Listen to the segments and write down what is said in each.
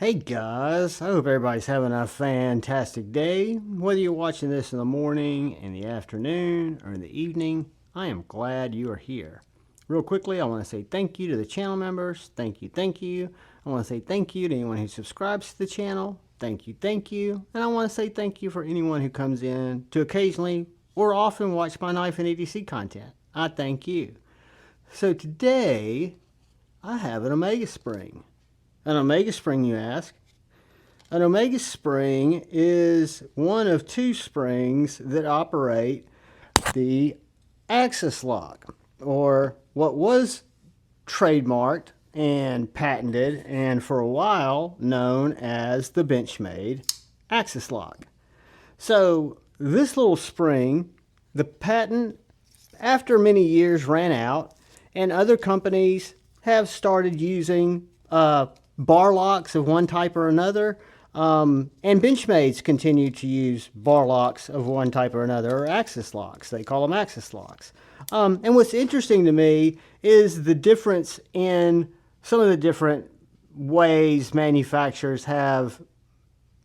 Hey guys, I hope everybody's having a fantastic day. Whether you're watching this in the morning, in the afternoon, or in the evening, I am glad you are here. Real quickly, I want to say thank you to the channel members. Thank you, thank you. I want to say thank you to anyone who subscribes to the channel. Thank you, thank you. And I want to say thank you for anyone who comes in to occasionally or often watch my knife and EDC content. I thank you. So today, I have an Omega spring. An Omega spring, you ask? An Omega spring is one of two springs that operate the axis lock, or what was trademarked and patented and for a while known as the Benchmade axis lock. So this little spring, the patent after many years ran out, and other companies have started using bar locks of one type or another, and Benchmades continue to use bar locks of one type or another, or axis locks. They call them axis locks. And what's interesting to me is the difference in some of the different ways manufacturers have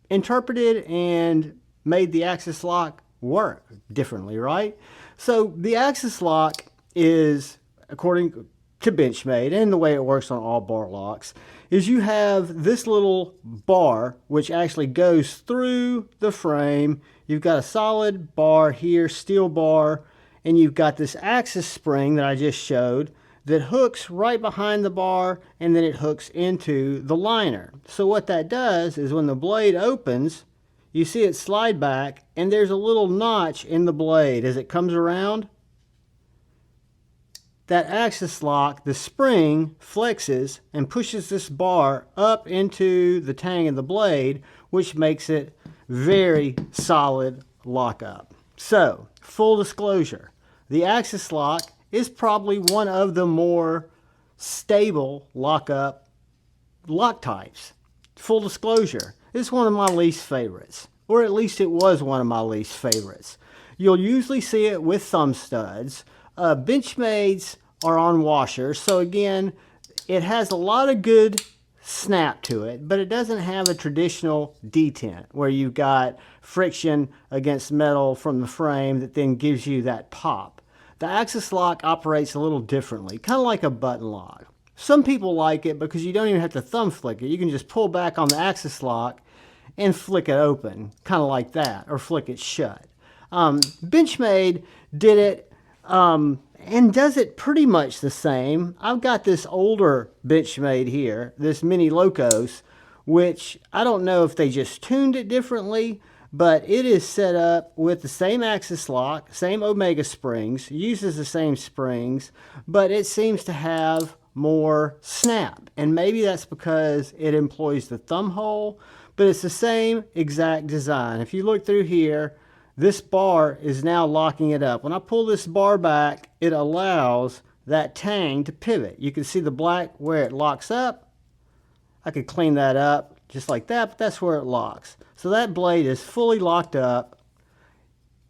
interpreted and made the axis lock work differently, right? So the axis lock is, according to Benchmade, and the way it works on all bar locks, is you have this little bar which actually goes through the frame. You've got a solid bar here, steel bar, and you've got this axis spring that I just showed that hooks right behind the bar, and then it hooks into the liner. So what that does is when the blade opens, you see it slide back, and there's a little notch in the blade as it comes around. That axis lock, the spring, flexes and pushes this bar up into the tang of the blade, which makes it very solid lockup. So, full disclosure, the axis lock is probably one of the more stable lock types. Full disclosure, it's one of my least favorites, or at least it was one of my least favorites. You'll usually see it with thumb studs. Benchmades are on washers, so again, it has a lot of good snap to it, but it doesn't have a traditional detent where you've got friction against metal from the frame that then gives you that pop. The axis lock operates a little differently, kind of like a button lock. Some people like it because you don't even have to thumb flick it. You can just pull back on the axis lock and flick it open, kind of like that, or flick it shut. Benchmade did it and does it pretty much the same. I've got this older Benchmade here, this Mini Locos, which I don't know if they just tuned it differently, but it is set up with the same axis lock, same Omega springs, uses the same springs, but it seems to have more snap. And maybe that's because it employs the thumb hole, but it's the same exact design. If you look through here, this bar is now locking it up. When I pull this bar back, it allows that tang to pivot. You can see the black where it locks up. I could clean that up just like that, but that's where it locks. So that blade is fully locked up.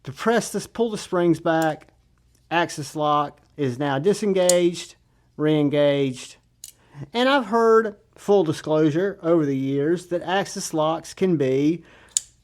To press this, pull the springs back, axis lock is now disengaged, re-engaged. And I've heard, full disclosure, over the years that axis locks can be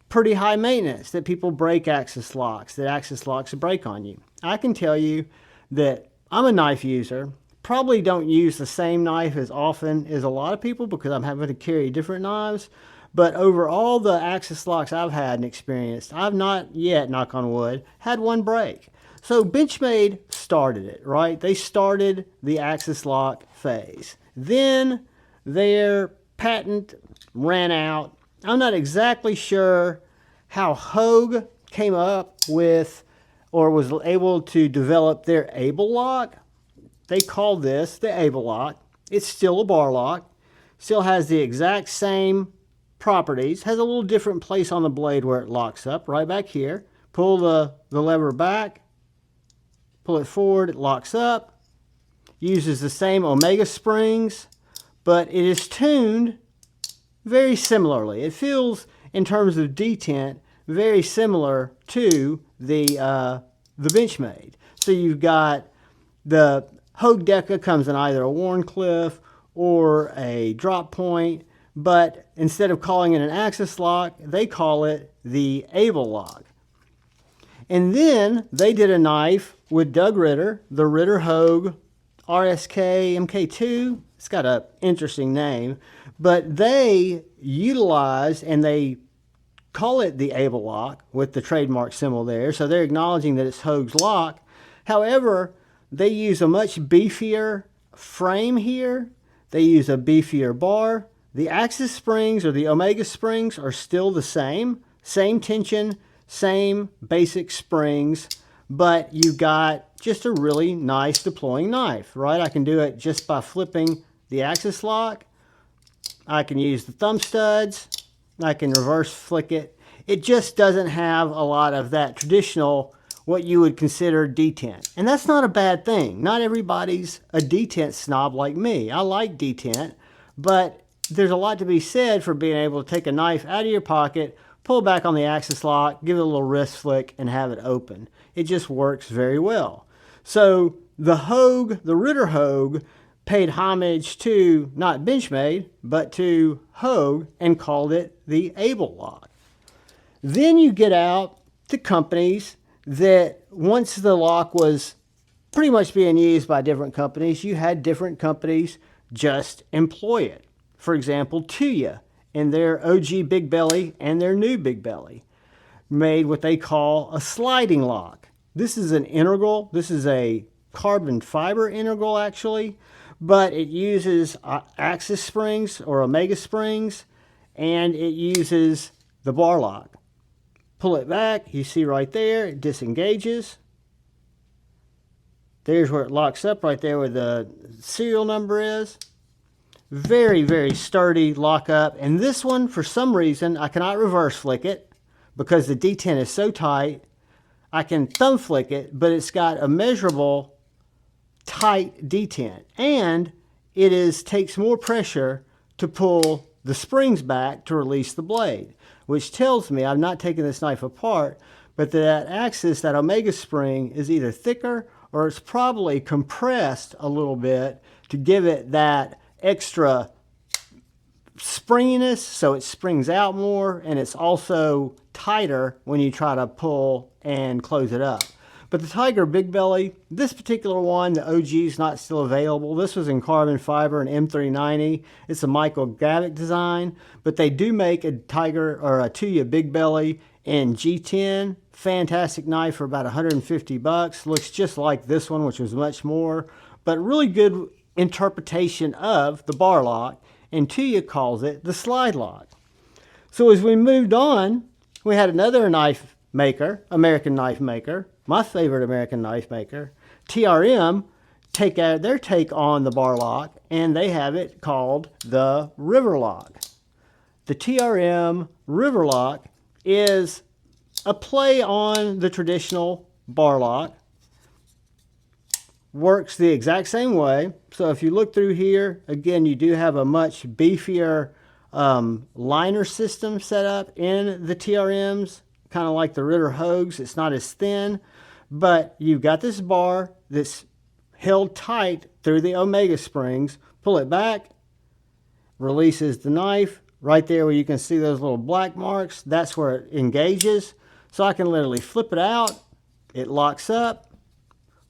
pretty high maintenance, that people break axis locks, that axis locks break on you. I can tell you that I'm a knife user, probably don't use the same knife as often as a lot of people because I'm having to carry different knives, but over all the axis locks I've had and experienced, I've not yet, knock on wood, had one break. So Benchmade started it, right? They started the axis lock phase. Then their patent ran out. I'm not exactly sure how Hogue came up with or was able to develop their Able lock. They called this the Able lock. It's still a bar lock, still has the exact same properties, has a little different place on the blade where it locks up, right back here. Pull the lever back, pull it forward, it locks up, uses the same Omega springs, but it is tuned very similarly. It feels, in terms of detent, very similar to the Benchmade. So you've got the Hogue Deca comes in either a Warncliffe or a drop point, but instead of calling it an axis lock, they call it the able lock. And then they did a knife with Doug Ritter, the Ritter Hogue RSK MK2. It's got an interesting name, but they utilize and they call it the able lock with the trademark symbol there. So they're acknowledging that it's Hogue's lock. However, they use a much beefier frame here. They use a beefier bar. The axis springs or the omega springs are still the same tension, same basic springs, but you got just a really nice deploying knife, right? I can do it just by flipping the axis lock. I can use the thumb studs. I can reverse flick it. It just doesn't have a lot of that traditional, what you would consider detent. And that's not a bad thing. Not everybody's a detent snob like me. I like detent, but there's a lot to be said for being able to take a knife out of your pocket, pull back on the axis lock, give it a little wrist flick, and have it open. It just works very well. So the Hogue, the Ritter Hogue, paid homage to not Benchmade, but to Hogue and called it the able lock. Then you get out to companies that once the lock was pretty much being used by different companies, you had different companies just employ it. For example, Tuya and their OG Big Belly and their new Big Belly made what they call a sliding lock. This is an integral. This is a carbon fiber integral actually, but it uses axis springs or omega springs, and it uses the bar lock. Pull it back, you see right there, it disengages. There's where it locks up right there where the serial number is. Very, very sturdy lockup. And this one, for some reason, I cannot reverse flick it because the detent is so tight. I can thumb flick it, but it's got a measurable tight detent, and it takes more pressure to pull the springs back to release the blade, which tells me, I've not taken this knife apart, but that axis, that omega spring, is either thicker or it's probably compressed a little bit to give it that extra springiness, so it springs out more, and it's also tighter when you try to pull and close it up. But the Tiger Big Belly, this particular one, the OG is not still available. This was in carbon fiber and M390. It's a Michael Gavick design, but they do make a Tiger or a Tuya Big Belly in G10. Fantastic knife for about 150 bucks. Looks just like this one, which was much more, but really good interpretation of the bar lock, and Tuya calls it the slide lock. So as we moved on, we had another knife maker, American knife maker, my favorite American knife maker, TRM, take out their take on the bar lock, and they have it called the River Lock. The TRM River Lock is a play on the traditional bar lock. Works the exact same way. So if you look through here, again, you do have a much beefier liner system set up in the TRMs, kind of like the Ritter Hogues. It's not as thin, but you've got this bar that's held tight through the omega springs. Pull it back, releases the knife. Right there where you can see those little black marks, that's where it engages. So I can literally flip it out, it locks up,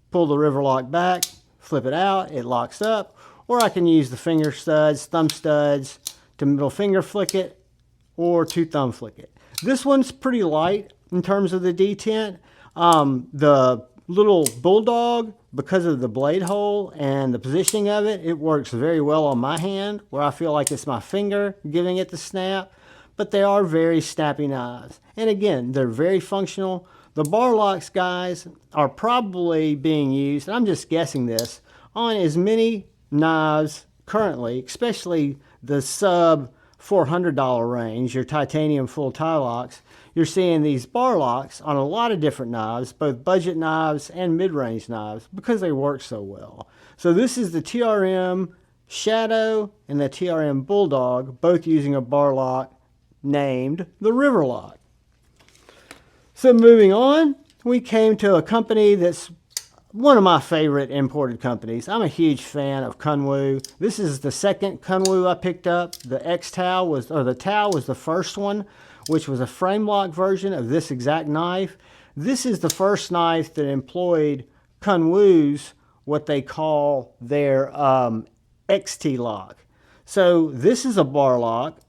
pull the River Lock back, flip it out, it locks up, or I can use the finger studs, thumb studs to middle finger flick it or to thumb flick it. This one's pretty light in terms of the detent. The little Bulldog, because of the blade hole and the positioning of it, it works very well on my hand where I feel like it's my finger giving it the snap, but they are very snappy knives. And again, they're very functional. The bar locks, guys, are probably being used, and I'm just guessing this, on as many knives currently, especially the sub $400 range, your titanium full tie locks. You're seeing these bar locks on a lot of different knives, both budget knives and mid-range knives, because they work so well. So this is the TRM Shadow and the TRM Bulldog, both using a bar lock named the River Lock. So moving on, we came to a company that's one of my favorite imported companies. I'm a huge fan of KUNWU. This is the second KUNWU I picked up. The X-Tau was, or the Tau was the first one, which was a frame lock version of this exact knife. This is the first knife that employed KUNWU's, what they call their XT lock. So this is a bar lock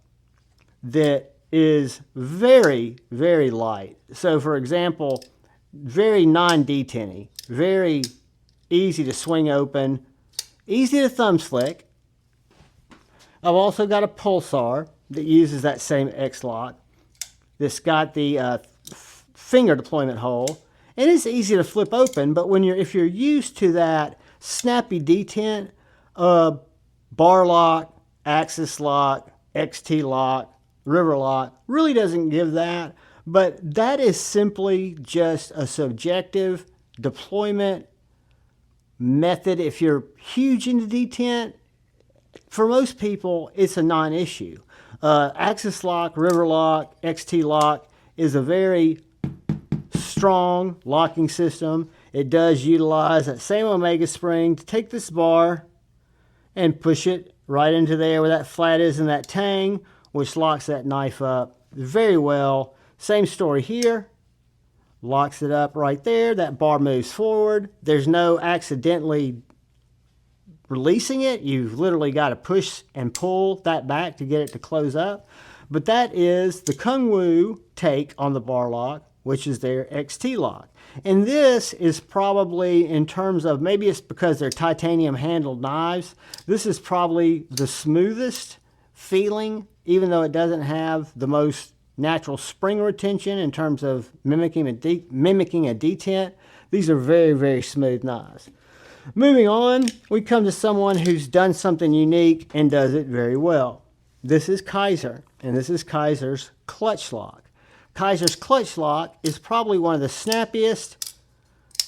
that is very, very light. So for example, very non-detenty, very easy to swing open, easy to thumb slick. I've also got a pulsar that uses that same X lock. That's got the finger deployment hole, and it's easy to flip open. But when if you're used to that snappy detent, bar lock, axis lock, XT lock, river lock really doesn't give that. But that is simply just a subjective deployment method. If you're huge into detent, for most people, it's a non-issue. Axis lock, river lock, XT lock is a very strong locking system. It does utilize that same omega spring to take this bar and push it right into there where that flat is in that tang, which locks that knife up very well. Same story here. Locks it up right there. That bar moves forward. There's no accidentally releasing it. You've literally got to push and pull that back to get it to close up. But that is the KUNWU take on the bar lock, which is their XT lock. And this is probably, in terms of, maybe it's because they're titanium handled knives, this is probably the smoothest feeling, even though it doesn't have the most natural spring retention in terms of mimicking a detent. These are very, very smooth knives. Moving on, we come to someone who's done something unique and does it very well. This is Kizer, and this is Kizer's clutch lock. Kizer's clutch lock is probably one of the snappiest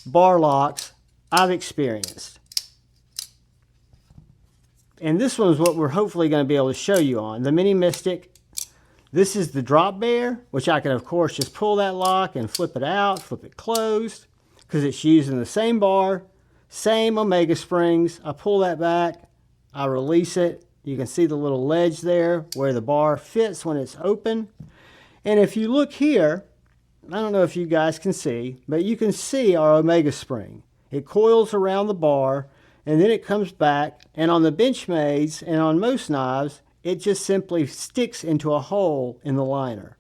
bar locks I've experienced. And this one is what we're hopefully going to be able to show you on. The Mini Mystic. This is the drop bear, which I can of course just pull that lock and flip it out, flip it closed, because it's using the same bar, same omega springs. I pull that back, I release it. You can see the little ledge there where the bar fits when it's open. And if you look here, I don't know if you guys can see, but you can see our omega spring. It coils around the bar and then it comes back, and on the Benchmades and on most knives, it just simply sticks into a hole in the liner.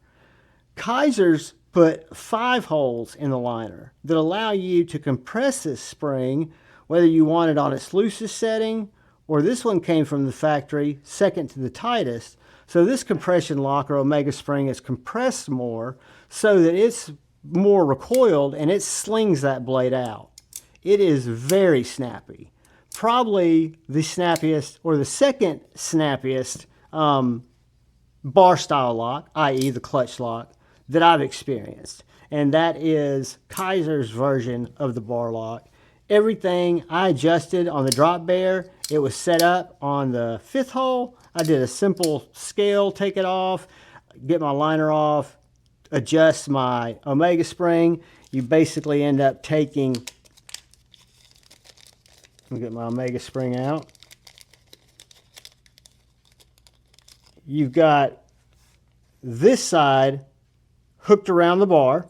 Kizer's put 5 holes in the liner that allow you to compress this spring, whether you want it on its loosest setting, or this one came from the factory second to the tightest. So this compression lock or omega spring is compressed more so that it's more recoiled and it slings that blade out. It is very snappy. Probably the snappiest, or the second snappiest bar style lock, i.e. the clutch lock, that I've experienced. And that is Kizer's version of the bar lock. Everything I adjusted on the drop bear, it was set up on the 5th hole. I did a simple scale, take it off, get my liner off, adjust my omega spring. You basically end up taking, let me get my omega spring out. You've got this side hooked around the bar.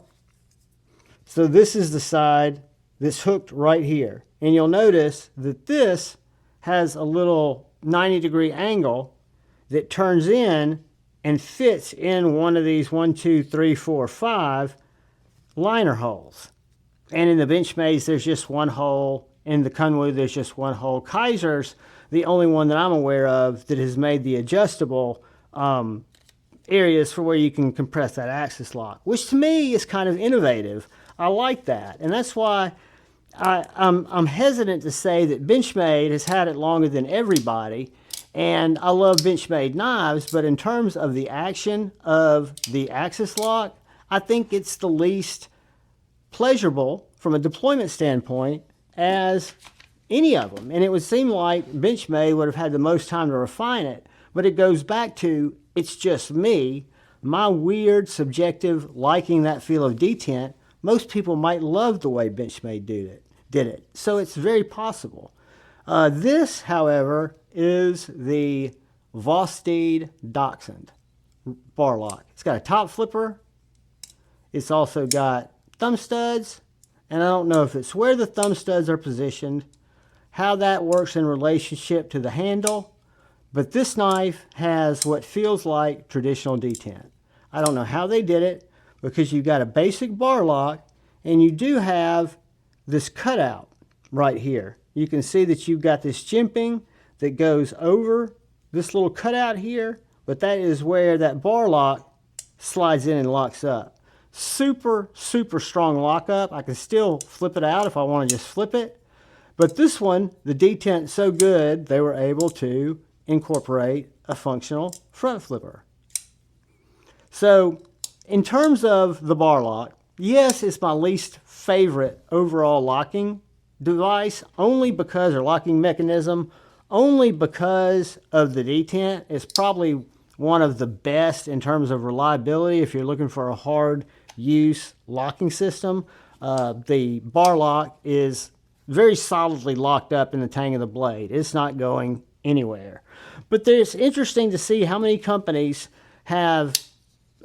So this is the side that's hooked right here. And you'll notice that this has a little 90-degree angle that turns in and fits in one of these 1, 2, 3, 4, 5 liner holes. And in the Benchmades, there's just one hole. In the KUNWU, there's just one hole. Kizer's the only one that I'm aware of that has made the adjustable areas for where you can compress that axis lock, which to me is kind of innovative. I like that, and that's why I'm hesitant to say that Benchmade has had it longer than everybody, and I love Benchmade knives, but in terms of the action of the axis lock, I think it's the least pleasurable from a deployment standpoint as any of them. And it would seem like Benchmade would have had the most time to refine it, but it goes back to, it's just me, my weird subjective liking that feel of detent. Most people might love the way Benchmade do it. did it. So it's very possible. This, however, is the Vostede Dachshund bar lock. It's got a top flipper. It's also got thumb studs, and I don't know if it's where the thumb studs are positioned, how that works in relationship to the handle, but this knife has what feels like traditional detent. I don't know how they did it, because you've got a basic bar lock, and you do have this cutout right here. You can see that you've got this jimping that goes over this little cutout here, but that is where that bar lock slides in and locks up. Super, super strong lockup. I can still flip it out if I want to just flip it. But this one, the detent's so good, they were able to incorporate a functional front flipper. So in terms of the bar lock, yes, it's my least favorite overall locking device, only because, or locking mechanism, only because of the detent. It's probably one of the best in terms of reliability if you're looking for a hard use locking system. The bar lock is very solidly locked up in the tang of the blade. It's not going anywhere. But it's interesting to see how many companies have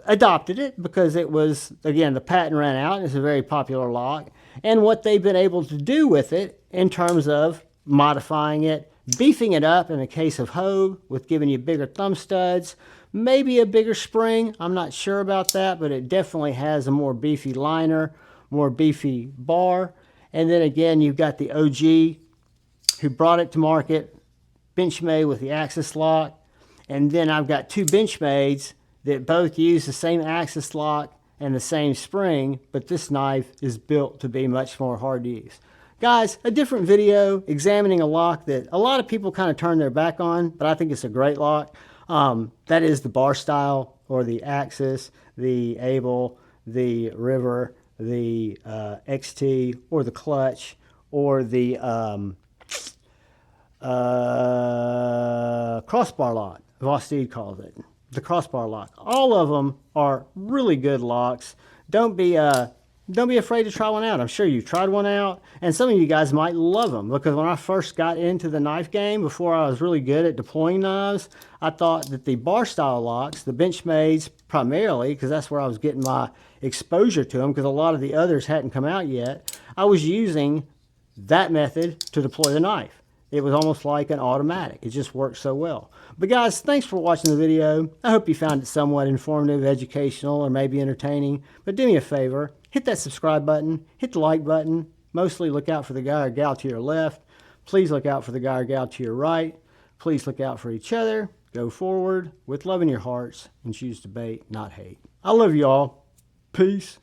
adopted it, because it was, again, the patent ran out and it's a very popular lock, and what they've been able to do with it in terms of modifying it, beefing it up in the case of Hogue with giving you bigger thumb studs, maybe a bigger spring. I'm not sure about that, but it definitely has a more beefy liner, more beefy bar. And then again, you've got the OG who brought it to market, Benchmade with the axis lock. And then I've got two Benchmades that both use the same axis lock and the same spring, but this knife is built to be much more hard to use. Guys, a different video examining a lock that a lot of people kind of turn their back on, but I think it's a great lock. That is the bar style, or the Axis, the Able, the River, the XT, or the Clutch, or the Crossbar Lock, Vostede calls it. The Crossbar Lock. All of them are really good locks. Don't be afraid to try one out. I'm sure you've tried one out, and some of you guys might love them, because when I first got into the knife game, before I was really good at deploying knives, I thought that the bar style locks, the Benchmades primarily, because that's where I was getting my exposure to them, because a lot of the others hadn't come out yet, I was using that method to deploy the knife. It was almost like an automatic. It just worked so well. But guys, thanks for watching the video. I hope you found it somewhat informative, educational, or maybe entertaining. But do me a favor, hit that subscribe button, hit the like button. Mostly look out for the guy or gal to your left. Please look out for the guy or gal to your right. Please look out for each other. Go forward with love in your hearts and choose to bait, not hate. I love you all. Peace.